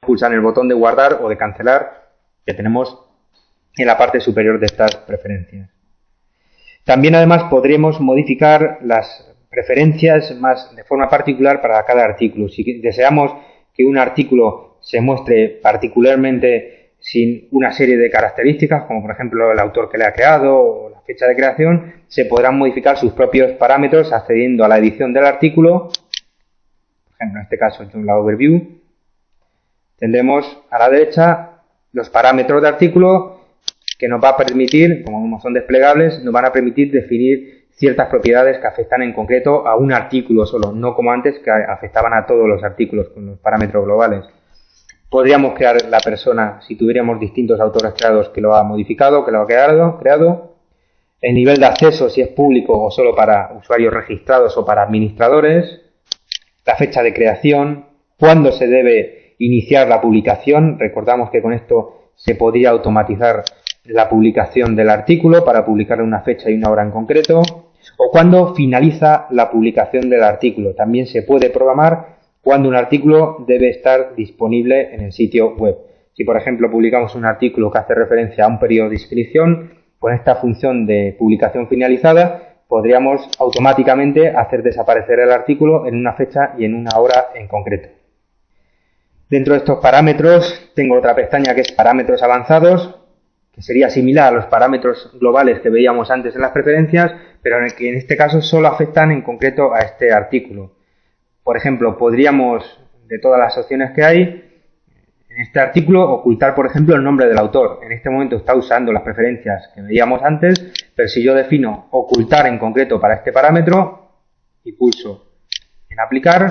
pulsar el botón de guardar o de cancelar que tenemos en la parte superior de estas preferencias. También además podremos modificar las preferencias de forma particular para cada artículo. Si deseamos que un artículo se muestre particularmente sin una serie de características, como por ejemplo el autor que le ha creado o la fecha de creación, se podrán modificar sus propios parámetros accediendo a la edición del artículo. Por ejemplo, en este caso, en la overview, tendremos a la derecha los parámetros de artículo que nos va a permitir, como son desplegables, nos van a permitir definir ciertas propiedades que afectan en concreto a un artículo solo, no como antes que afectaban a todos los artículos con los parámetros globales. Podríamos crear la persona si tuviéramos distintos autores creados que lo ha modificado, que lo ha creado. El nivel de acceso, si es público o solo para usuarios registrados o para administradores. La fecha de creación. Cuándo se debe iniciar la publicación. Recordamos que con esto se podría automatizar la publicación del artículo para publicar en una fecha y una hora en concreto. O cuándo finaliza la publicación del artículo. También se puede programar cuando un artículo debe estar disponible en el sitio web. Si, por ejemplo, publicamos un artículo que hace referencia a un periodo de inscripción, con esta función de publicación finalizada, podríamos automáticamente hacer desaparecer el artículo en una fecha y en una hora en concreto. Dentro de estos parámetros, tengo otra pestaña que es parámetros avanzados, que sería similar a los parámetros globales que veíamos antes en las preferencias, pero en este caso solo afectan en concreto a este artículo. Por ejemplo, podríamos, de todas las opciones que hay, en este artículo ocultar, por ejemplo, el nombre del autor. En este momento está usando las preferencias que veíamos antes, pero si yo defino ocultar en concreto para este parámetro y pulso en aplicar,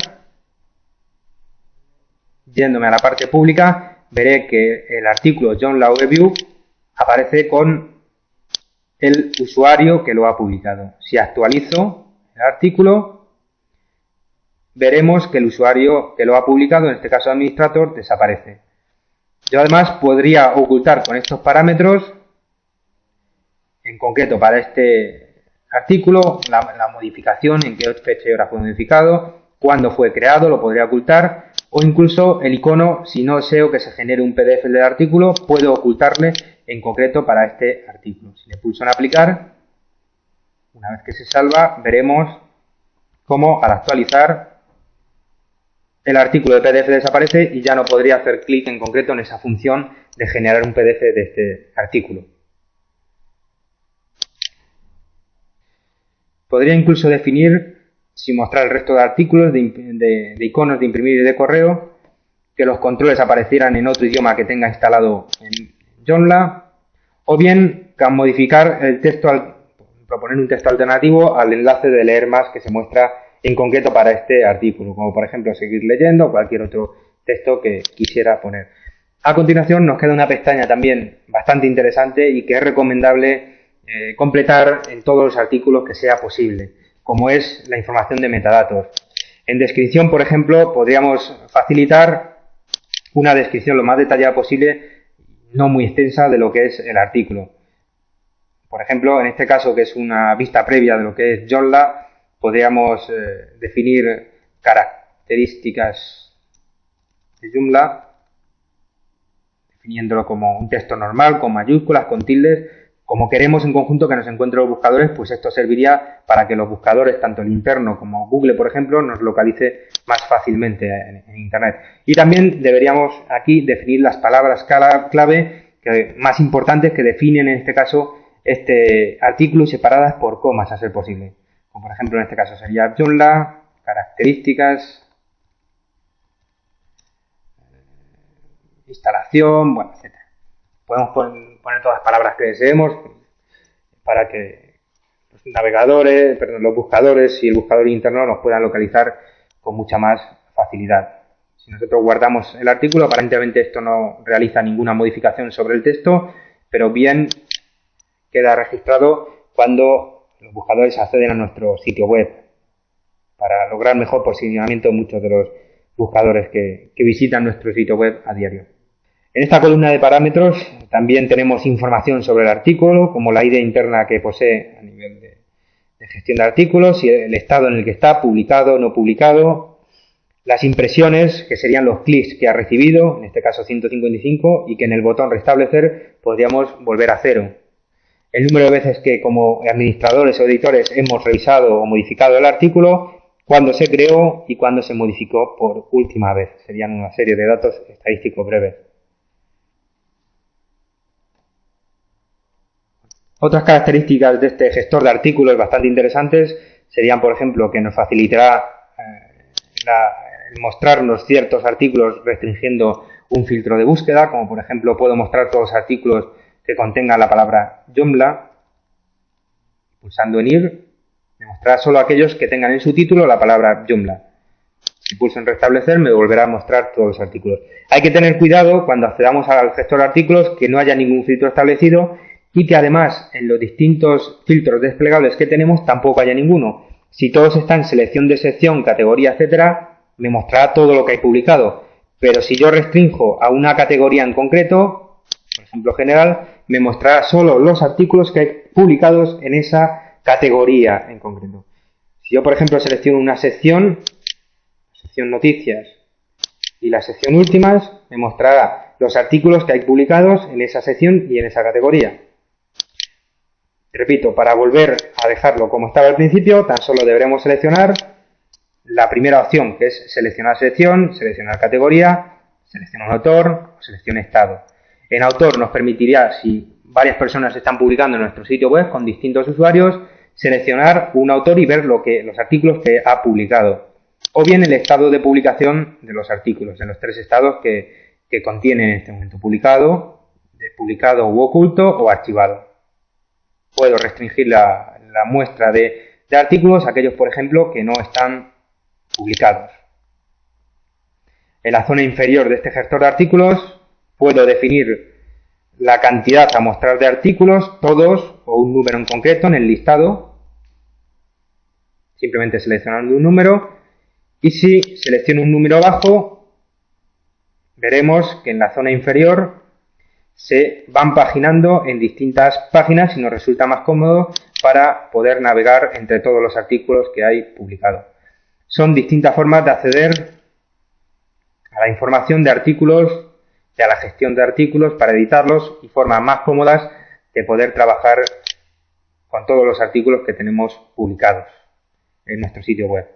yéndome a la parte pública, veré que el artículo Joomla Overview aparece con el usuario que lo ha publicado. Si actualizo el artículo, veremos que el usuario que lo ha publicado, en este caso administrador, desaparece. Yo además podría ocultar con estos parámetros, en concreto para este artículo, la modificación, en qué fecha y hora fue modificado, cuándo fue creado, lo podría ocultar, o incluso el icono, si no deseo que se genere un PDF del artículo, puedo ocultarle en concreto para este artículo. Si le pulso en aplicar, una vez que se salva, veremos cómo al actualizar el artículo de PDF desaparece y ya no podría hacer clic en concreto en esa función de generar un PDF de este artículo. Podría incluso definir, si mostrar el resto de artículos, de iconos de imprimir y de correo, que los controles aparecieran en otro idioma que tenga instalado en Joomla, o bien modificar el texto, proponer un texto alternativo al enlace de leer más que se muestra en concreto para este artículo, como por ejemplo seguir leyendo o cualquier otro texto que quisiera poner. A continuación nos queda una pestaña también bastante interesante y que es recomendable completar en todos los artículos que sea posible, como es la información de metadatos. En descripción, por ejemplo, podríamos facilitar una descripción lo más detallada posible, no muy extensa, de lo que es el artículo. Por ejemplo, en este caso, que es una vista previa de lo que es Joomla, podríamos definir características de Joomla, definiéndolo como un texto normal, con mayúsculas, con tildes. Como queremos en conjunto que nos encuentren los buscadores, pues esto serviría para que los buscadores, tanto el interno como Google, por ejemplo, nos localice más fácilmente en Internet. Y también deberíamos aquí definir las palabras clave más importantes que definen en este caso este artículo, separadas por comas a ser posible. Como por ejemplo en este caso sería Joomla, características, instalación, bueno, etc. Podemos poner todas las palabras que deseemos para que los buscadores y el buscador interno nos puedan localizar con mucha más facilidad. Si nosotros guardamos el artículo, aparentemente esto no realiza ninguna modificación sobre el texto, pero bien queda registrado cuando los buscadores acceden a nuestro sitio web para lograr mejor posicionamiento de muchos de los buscadores que visitan nuestro sitio web a diario. En esta columna de parámetros también tenemos información sobre el artículo, como la ID interna que posee a nivel de gestión de artículos y el estado en el que está, publicado, no publicado, las impresiones, que serían los clics que ha recibido, en este caso 155, y que en el botón restablecer podríamos volver a 0. El número de veces que como administradores o editores hemos revisado o modificado el artículo, cuándo se creó y cuándo se modificó por última vez. Serían una serie de datos estadísticos breves. Otras características de este gestor de artículos bastante interesantes serían, por ejemplo, que nos facilitará mostrarnos ciertos artículos restringiendo un filtro de búsqueda, como por ejemplo puedo mostrar todos los artículos que contengan la palabra Joomla. Pulsando en ir, me mostrará solo aquellos que tengan en su título la palabra Joomla. Si pulso en restablecer, me volverá a mostrar todos los artículos. Hay que tener cuidado cuando accedamos al gestor de artículos que no haya ningún filtro establecido y que además en los distintos filtros desplegables que tenemos tampoco haya ninguno. Si todos están en selección de sección, categoría, etcétera, me mostrará todo lo que hay publicado. Pero si yo restringo a una categoría en concreto, por ejemplo general, me mostrará solo los artículos que hay publicados en esa categoría en concreto. Si yo, por ejemplo, selecciono una sección noticias y la sección últimas, me mostrará los artículos que hay publicados en esa sección y en esa categoría. Repito, para volver a dejarlo como estaba al principio, tan solo deberemos seleccionar la primera opción, que es seleccionar sección, seleccionar categoría, seleccionar autor o selección estado. En autor nos permitiría, si varias personas están publicando en nuestro sitio web con distintos usuarios, seleccionar un autor y ver los artículos que ha publicado. O bien el estado de publicación de los artículos, en los 3 estados que contiene en este momento: publicado u oculto o archivado. Puedo restringir la muestra de artículos a aquellos, por ejemplo, que no están publicados. En la zona inferior de este gestor de artículos puedo definir la cantidad a mostrar de artículos, todos o un número en concreto en el listado, simplemente seleccionando un número, y si selecciono un número bajo, veremos que en la zona inferior se van paginando en distintas páginas y nos resulta más cómodo para poder navegar entre todos los artículos que hay publicados. Son distintas formas de acceder a la información de artículos y a la gestión de artículos para editarlos y formas más cómodas de poder trabajar con todos los artículos que tenemos publicados en nuestro sitio web.